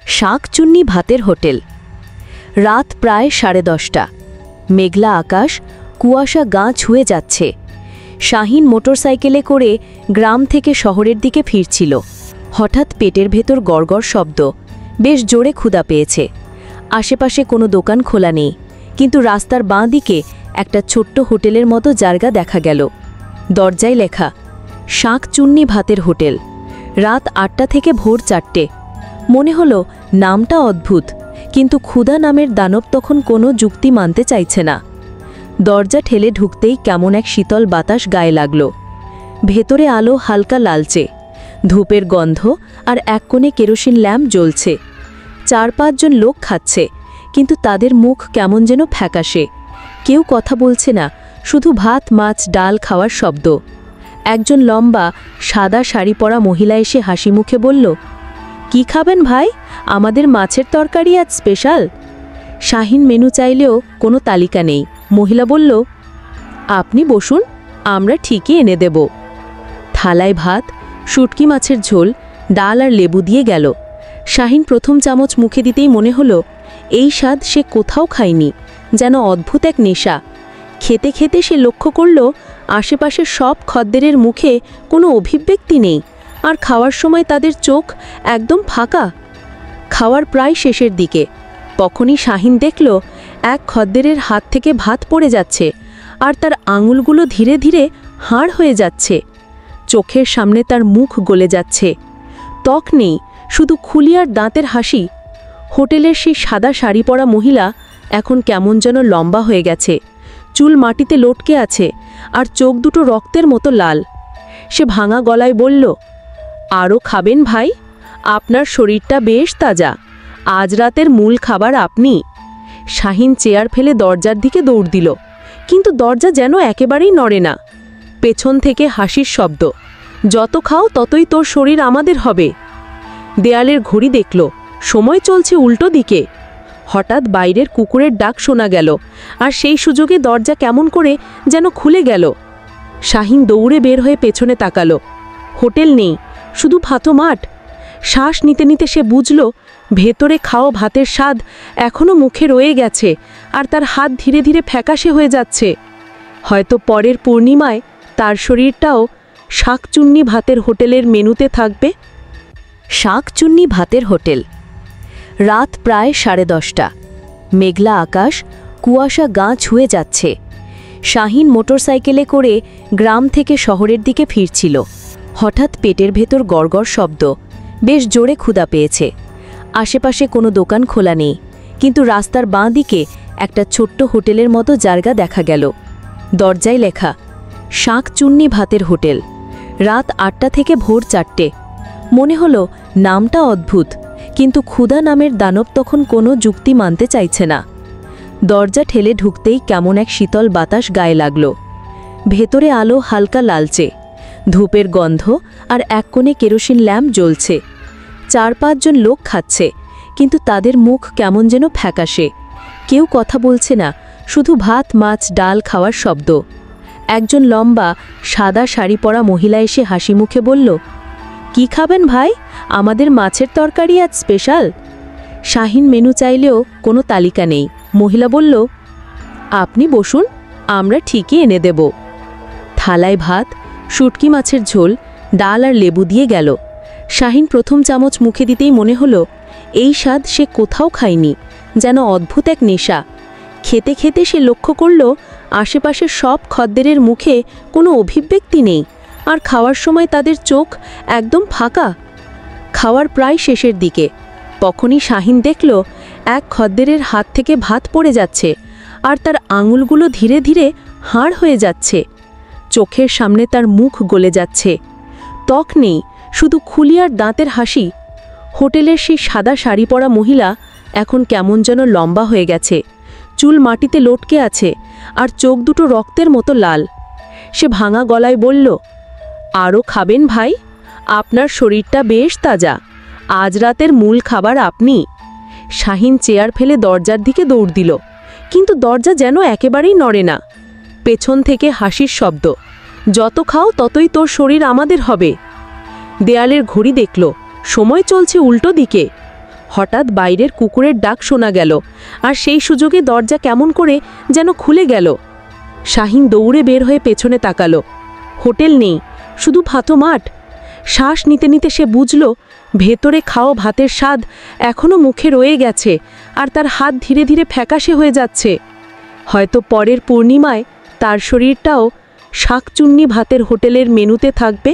শাকচুন্নি ভাতের হোটেল। রাত প্রায় 10:30। মেঘলা আকাশ, কুয়াশা গা ছুঁয়ে যাচ্ছে। শাহিন মোটরসাইকেলে করে গ্রাম থেকে শহরের দিকে ফিরছিল। হঠাৎ পেটের ভেতর গড়গড় শব্দ। বেশ জোরে ক্ষুধা পেয়েছে। আশেপাশে কোনো দোকান খোলা নেই, কিন্তু রাস্তার বাঁ দিকে একটা ছোট্ট হোটেলের মতো জায়গা দেখা গেল। দরজায় লেখা শাকচুন্নি ভাতের হোটেল। রাত 8টা থেকে ভোর 4টে। মনে হলো নামটা অদ্ভুত, কিন্তু ক্ষুধা নামের দানব তখন কোনো যুক্তি মানতে চাইছে না। দরজা ঠেলে ঢুকতেই কেমন এক শীতল বাতাস গায়ে লাগল। ভেতরে আলো হালকা লালচে, ধূপের গন্ধ, আর এক কোণে কেরোসিন ল্যাম্প জ্বলছে। 4-5 জন লোক খাচ্ছে, কিন্তু তাদের মুখ কেমন যেন ফ্যাকাশে। কেউ কথা বলছে না, শুধু ভাত, মাছ, ডাল খাওয়ার শব্দ। একজন লম্বা সাদা শাড়ি পরা মহিলা এসে হাসি মুখে বলল, কি খাবেন ভাই? আমাদের মাছের তরকারি আজ স্পেশাল। শাহিন মেনু চাইলেও কোনো তালিকা নেই। মহিলা বলল, আপনি বসুন, আমরা ঠিকই এনে দেব। থালায় ভাত, শুটকি মাছের ঝোল, ডাল আর লেবু দিয়ে গেল। শাহিন প্রথম চামচ মুখে দিতেই মনে হলো এই স্বাদ সে কোথাও খায়নি, যেন অদ্ভুত এক নেশা। খেতে খেতে সে লক্ষ্য করল আশেপাশের সব খদ্দেরের মুখে কোনো অভিব্যক্তি নেই, আর খাওয়ার সময় তাদের চোখ একদম ফাঁকা। খাওয়ার প্রায় শেষের দিকে তখনই শাহিন দেখল এক খদ্দেরের হাত থেকে ভাত পড়ে যাচ্ছে, আর তার আঙুলগুলো ধীরে ধীরে হাড় হয়ে যাচ্ছে। চোখের সামনে তার মুখ গলে যাচ্ছে। ত্বক নেই, শুধু খুলি আর দাঁতের হাসি। হোটেলের সেই সাদা শাড়ি পরা মহিলা এখন কেমন যেন লম্বা হয়ে গেছে। চুল মাটিতে লটকে আছে, আর চোখ দুটো রক্তের মতো লাল। সে ভাঙা গলায় বলল, আরও খাবেন ভাই? আপনার শরীরটা বেশ তাজা। আজ রাতের মূল খাবার আপনি। শাহিন চেয়ার ফেলে দরজার দিকে দৌড় দিল, কিন্তু দরজা যেন একেবারেই নড়ে না। পেছন থেকে হাসির শব্দ, যত খাও ততই তোর শরীর আমাদের হবে। দেয়ালের ঘড়ি দেখল, সময় চলছে উল্টো দিকে। হঠাৎ বাইরের কুকুরের ডাক শোনা গেল, আর সেই সুযোগে দরজা কেমন করে যেন খুলে গেল। শাহিন দৌড়ে বের হয়ে পেছনে তাকালো। হোটেল নেই, শুধু ফাতো মাঠ। শ্বাস নিতে নিতে সে বুঝল ভেতরে খাওয়া ভাতের স্বাদ এখনও মুখে রয়ে গেছে, আর তার হাত ধীরে ধীরে ফ্যাকাশে হয়ে যাচ্ছে। হয়তো পরের পূর্ণিমায় তার শরীরটাও শাকচুন্নি ভাতের হোটেলের মেনুতে থাকবে। শাকচুন্নি ভাতের হোটেল। রাত প্রায় 10:30। মেঘলা আকাশ, কুয়াশা গা ছুঁয়ে যাচ্ছে। শাহিন মোটরসাইকেলে করে গ্রাম থেকে শহরের দিকে ফিরছিল। হঠাৎ পেটের ভেতর গড়গড় শব্দ। বেশ জোরে ক্ষুধা পেয়েছে। আশেপাশে কোনো দোকান খোলা নেই, কিন্তু রাস্তার বাঁ দিকে একটা ছোট্ট হোটেলের মতো জায়গা দেখা গেল। দরজায় লেখা শাকচুন্নি ভাতের হোটেল। রাত 8টা থেকে ভোর 4টে। মনে হলো নামটা অদ্ভুত, কিন্তু ক্ষুধা নামের দানব তখন কোনো যুক্তি মানতে চাইছে না। দরজা ঠেলে ঢুকতেই কেমন এক শীতল বাতাস গায়ে লাগল। ভেতরে আলো হালকা লালচে, ধূপের গন্ধ, আর এক কোণে কেরোসিন ল্যাম্প জ্বলছে। 4-5 জন লোক খাচ্ছে, কিন্তু তাদের মুখ কেমন যেন ফ্যাকাশে। কেউ কথা বলছে না, শুধু ভাত, মাছ, ডাল খাওয়ার শব্দ। একজন লম্বা সাদা শাড়ি পরা মহিলা এসে হাসি মুখে বলল, কি খাবেন ভাই? আমাদের মাছের তরকারি আজ স্পেশাল। শাহিন মেনু চাইলেও কোনো তালিকা নেই। মহিলা বলল, আপনি বসুন, আমরা ঠিকই এনে দেব। থালায় ভাত, শুটকি মাছের ঝোল, ডাল আর লেবু দিয়ে গেল। শাহিন প্রথম চামচ মুখে দিতেই মনে হলো এই স্বাদ সে কোথাও খায়নি, যেন অদ্ভুত এক নেশা। খেতে খেতে সে লক্ষ্য করল আশেপাশের সব খদ্দেরের মুখে কোনো অভিব্যক্তি নেই, আর খাওয়ার সময় তাদের চোখ একদম ফাঁকা। খাওয়ার প্রায় শেষের দিকে তখনই শাহিন দেখল এক খদ্দেরের হাত থেকে ভাত পড়ে যাচ্ছে, আর তার আঙুলগুলো ধীরে ধীরে হাড় হয়ে যাচ্ছে। চোখের সামনে তার মুখ গলে যাচ্ছে। ত্বক নেই, শুধু খুলি আর দাঁতের হাসি। হোটেলের সেই সাদা শাড়ি পরা মহিলা এখন কেমন যেন লম্বা হয়ে গেছে। চুল মাটিতে লটকে আছে, আর চোখ দুটো রক্তের মতো লাল। সে ভাঙা গলায় বলল, আরও খাবেন ভাই? আপনার শরীরটা বেশ তাজা। আজ রাতের মূল খাবার আপনি। শাহিন চেয়ার ফেলে দরজার দিকে দৌড় দিল, কিন্তু দরজা যেন একেবারেই নড়ে না। পেছন থেকে হাসির শব্দ, যত খাও ততই তোর শরীর আমাদের হবে। দেয়ালের ঘড়ি দেখল, সময় চলছে উল্টো দিকে। হঠাৎ বাইরের কুকুরের ডাক শোনা গেল, আর সেই সুযোগে দরজা কেমন করে যেন খুলে গেল। শাহিন দৌড়ে বের হয়ে পেছনে তাকালো। হোটেল নেই, শুধু ফাতো মাঠ। শ্বাস নিতে নিতে সে বুঝল ভেতরে খাওয়া ভাতের স্বাদ এখনও মুখে রয়ে গেছে, আর তার হাত ধীরে ধীরে ফ্যাকাশে হয়ে যাচ্ছে। হয়তো পরের পূর্ণিমায় তার শরীরটাও শাকচুন্নি ভাতের হোটেলের মেনুতে থাকবে।